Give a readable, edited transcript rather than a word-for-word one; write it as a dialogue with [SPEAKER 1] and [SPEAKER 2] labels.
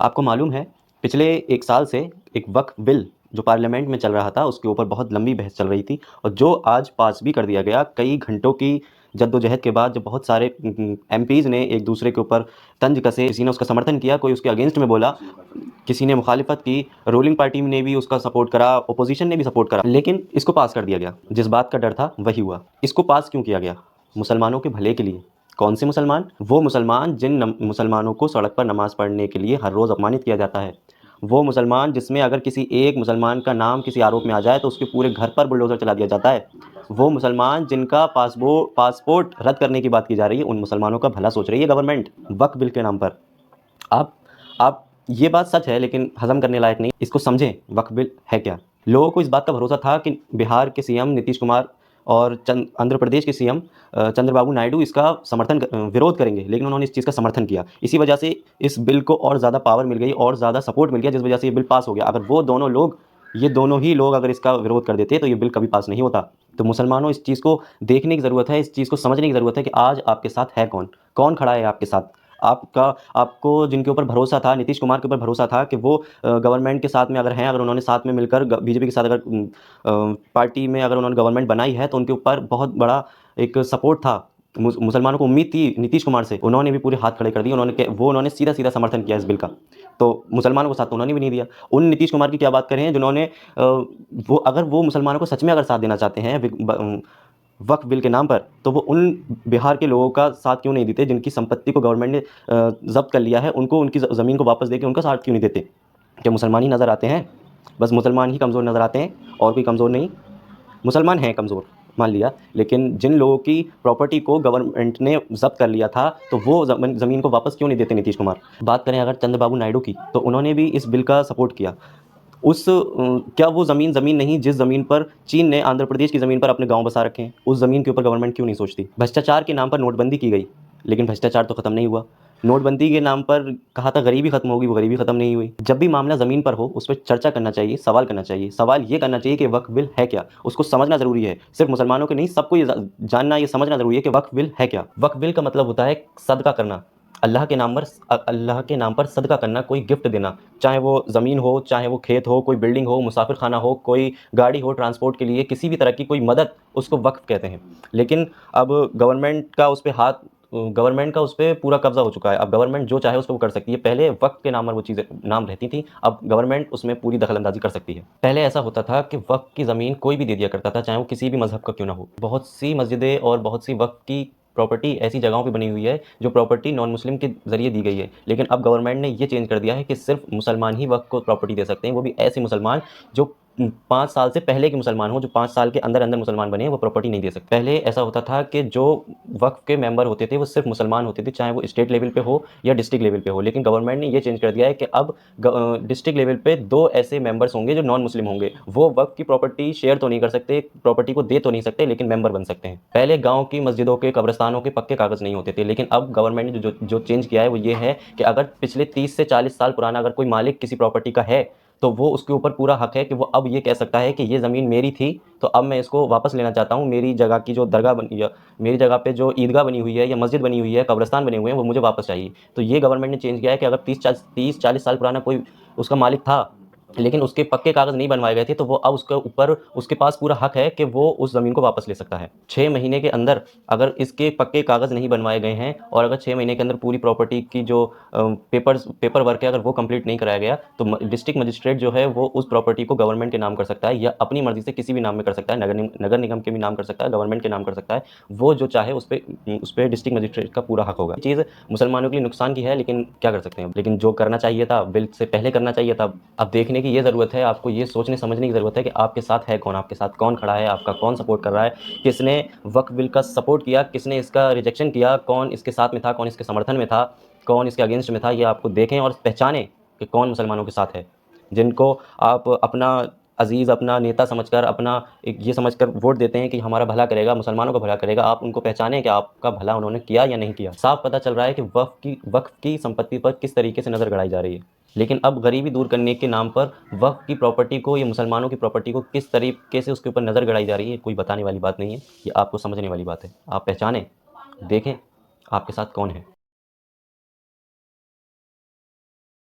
[SPEAKER 1] आपको मालूम है पिछले 1 साल से एक वक्फ बिल जो पार्लियामेंट में चल रहा था उसके ऊपर बहुत लंबी बहस चल रही थी और जो आज पास भी कर दिया गया। कई घंटों की जद्दोजहद के बाद जब बहुत सारे एमपीज़ ने एक दूसरे के ऊपर तंज कसे, किसी ने उसका समर्थन किया, कोई उसके अगेंस्ट में बोला, किसी ने मुखालिफत की, रूलिंग पार्टी ने भी उसका सपोर्ट करा, ओपोजिशन ने भी सपोर्ट करा, लेकिन इसको पास कर दिया गया। जिस बात का डर था वही हुआ। इसको पास क्यों किया गया? मुसलमानों के भले के लिए। कौन से मुसलमान? वो मुसलमान जिन मुसलमानों को सड़क पर नमाज़ पढ़ने के लिए हर रोज़ अपमानित किया जाता है। वो मुसलमान जिसमें अगर किसी एक मुसलमान का नाम किसी आरोप में आ जाए तो उसके पूरे घर पर बुलडोज़र चला दिया जाता है। वो मुसलमान जिनका पासपोर्ट रद्द करने की बात की जा रही है, उन मुसलमानों का भला सोच रही है गवर्नमेंट वक्फ बिल के नाम पर। आप ये बात सच है लेकिन हज़म करने लायक नहीं। इसको समझें, वक्फ बिल है क्या? लोगों को इस बात का भरोसा था कि बिहार के सीएम नीतीश कुमार और आंध्र प्रदेश के सीएम चंद्रबाबू नायडू इसका विरोध करेंगे, लेकिन उन्होंने इस चीज़ का समर्थन किया। इसी वजह से इस बिल को और ज़्यादा पावर मिल गई और ज़्यादा सपोर्ट मिल गया, जिस वजह से ये बिल पास हो गया। अगर ये दोनों ही लोग अगर इसका विरोध कर देते तो ये बिल कभी पास नहीं होता। तो मुसलमानों, इस चीज़ को देखने की ज़रूरत है, इस चीज़ को समझने की ज़रूरत है कि आज आपके साथ है कौन? कौन खड़ा है आपके साथ? आपको जिनके ऊपर भरोसा था, नीतीश कुमार के ऊपर भरोसा था कि वो गवर्नमेंट के साथ में अगर हैं, अगर उन्होंने साथ में मिलकर बीजेपी के साथ अगर पार्टी में अगर उन्होंने गवर्नमेंट बनाई है तो उनके ऊपर बहुत बड़ा एक सपोर्ट था। मुसलमानों को उम्मीद थी नीतीश कुमार से, उन्होंने भी पूरे हाथ खड़े कर दिए। उन्होंने सीधा समर्थन किया इस बिल का। तो मुसलमानों को साथ तो उन्होंने भी नहीं दिया। उन नीतीश कुमार की क्या बात करें जिन्होंने वो मुसलमानों को सच में अगर साथ देना चाहते हैं वक्फ बिल के नाम पर, तो वो उन बिहार के लोगों का साथ क्यों नहीं देते जिनकी संपत्ति को गवर्नमेंट ने जब्त कर लिया है? उनको उनकी ज़मीन को वापस देके उनका साथ क्यों नहीं देते? क्या मुसलमान ही नज़र आते हैं? बस मुसलमान ही कमज़ोर नज़र आते हैं और कोई कमज़ोर नहीं? मुसलमान हैं कमज़ोर, मान लिया, लेकिन जिन लोगों की प्रॉपर्टी को गवर्नमेंट ने ज़ब्त कर लिया था, तो वो ज़मीन को वापस क्यों नहीं देते नीतीश कुमार? बात करें अगर चंद्रबाबू नायडू की, तो उन्होंने भी इस बिल का सपोर्ट किया। क्या वो ज़मीन नहीं जिस ज़मीन पर चीन ने आंध्र प्रदेश की ज़मीन पर अपने गाँव बसा रखे हैं, उस ज़मीन के ऊपर गवर्नमेंट क्यों नहीं सोचती? भ्रष्टाचार के नाम पर नोटबंदी की गई, लेकिन भ्रष्टाचार तो ख़त्म नहीं हुआ। नोटबंदी के नाम पर कहा था गरीबी खत्म होगी, वो गरीबी खत्म नहीं हुई। जब भी मामला ज़मीन पर हो उस पर चर्चा करना चाहिए, सवाल करना चाहिए। सवाल ये करना चाहिए कि वक्फ बिल है क्या? उसको समझना ज़रूरी है। सिर्फ मुसलमानों के नहीं, सबको ये जानना, ये समझना ज़रूरी है कि वक्फ बिल है क्या? वक्फ बिल का मतलब होता है सदका करना। अल्लाह के नाम पर सदका करना, कोई गिफ्ट देना, चाहे वो ज़मीन हो, चाहे वो खेत हो, कोई बिल्डिंग हो, मुसाफिर खाना हो, कोई गाड़ी हो ट्रांसपोर्ट के लिए, किसी भी तरह की कोई मदद, उसको वक्फ कहते हैं। लेकिन अब गवर्नमेंट का उस पे पूरा कब्जा हो चुका है। अब गवर्नमेंट जो चाहे उसको वो कर सकती है। पहले वक्फ के नाम पर वो चीज़ें नाम रहती थी, अब गवर्नमेंट उसमें पूरी दखल-अंदाज़ी कर सकती है। पहले ऐसा होता था कि वक्फ की ज़मीन कोई भी दे दिया करता था, चाहे वो किसी भी मज़हब का क्यों ना हो। बहुत सी मस्जिदें और बहुत सी वक्फ की प्रॉपर्टी ऐसी जगहों पे बनी हुई है जो प्रॉपर्टी नॉन मुस्लिम के ज़रिए दी गई है। लेकिन अब गवर्नमेंट ने ये चेंज कर दिया है कि सिर्फ़ मुसलमान ही वक्फ को प्रॉपर्टी दे सकते हैं, वो भी ऐसे मुसलमान जो 5 साल से पहले के मुसलमान हों, जो 5 साल के अंदर मुसलमान बने हैं, वो प्रॉपर्टी नहीं दे सकते। पहले ऐसा होता था कि जो वक्फ के मेंबर होते थे वो सिर्फ़ मुसलमान होते थे, चाहे वो स्टेट लेवल पे हो या डिस्ट्रिक्ट लेवल पे हो। लेकिन गवर्नमेंट ने ये चेंज कर दिया है कि अब डिस्ट्रिक्ट लेवल पे 2 ऐसे मेंबर्स होंगे जो नॉन मुस्लिम होंगे। वो वक्फ की प्रॉपर्टी शेयर तो नहीं कर सकते, प्रॉपर्टी को दे तो नहीं सकते, लेकिन मेंबर बन सकते हैं। पहले गाँव की मस्जिदों के, कब्रिस्तानों के पक्के कागज़ नहीं होते थे, लेकिन अब गवर्नमेंट ने जो चेंज किया है वो ये है कि अगर पिछले 30 से 40 साल पुराना अगर कोई मालिक किसी प्रॉपर्टी का है, तो वो उसके ऊपर पूरा हक है कि वो अब ये कह सकता है कि ये ज़मीन मेरी थी, तो अब मैं इसको वापस लेना चाहता हूँ। मेरी जगह की जो दरगाह बनी या मेरी जगह पे जो ईदगाह बनी हुई है या मस्जिद बनी हुई है, कब्रिस्तान बने हुए हैं, वो मुझे वापस चाहिए। तो ये गवर्नमेंट ने चेंज किया है कि अगर 30-40 साल पुराना कोई उसका मालिक था, लेकिन उसके पक्के कागज़ नहीं बनवाए गए थे, तो वो अब उसके ऊपर उसके पास पूरा हक है कि वो उस ज़मीन को वापस ले सकता है। 6 महीने के अंदर अगर इसके पक्के कागज़ नहीं बनवाए गए हैं और अगर 6 महीने के अंदर पूरी प्रॉपर्टी की जो पेपर वर्क है अगर वो कंप्लीट नहीं कराया गया, तो डिस्ट्रिक्ट मजिस्ट्रेट जो है वो उस प्रॉपर्टी को गवर्नमेंट के नाम कर सकता है या अपनी मर्ज़ी से किसी भी नाम में कर सकता है। नगर निगम के भी नाम कर सकता है, गवर्नमेंट के नाम कर सकता है। वो जो चाहे उस पे डिस्ट्रिक्ट मजिस्ट्रेट का पूरा हक होगा। ये चीज़ मुसलमानों के लिए नुकसान की है, लेकिन क्या कर सकते हैं। लेकिन जो करना चाहिए था, बिल से पहले करना चाहिए था। अब देखने की ये ज़रूरत है, आपको ये सोचने समझने की ज़रूरत है कि आपके साथ है कौन, आपके साथ कौन खड़ा है, आपका कौन सपोर्ट कर रहा है, किसने वक्फ बिल का सपोर्ट किया, किसने इसका रिजेक्शन किया, कौन इसके साथ में था, कौन इसके समर्थन में था, कौन इसके अगेंस्ट में था। ये आपको देखें और पहचानें कि कौन मुसलमानों के साथ है, जिनको आप अपना अज़ीज़, अपना नेता समझकर, अपना एक ये समझकर वोट देते हैं कि हमारा भला करेगा, मुसलमानों का भला करेगा। आप उनको पहचानें कि आपका भला उन्होंने किया या नहीं किया। साफ पता चल रहा है कि वक्फ की संपत्ति पर किस तरीके से नज़र गड़ाई जा रही है। लेकिन अब गरीबी दूर करने के नाम पर वक्फ की प्रॉपर्टी को या मुसलमानों की प्रॉपर्टी को किस तरीके से उसके ऊपर नज़र गड़ाई जा रही है, कोई बताने वाली बात नहीं है। ये आपको समझने वाली बात है। आप पहचानें, देखें आपके साथ कौन है।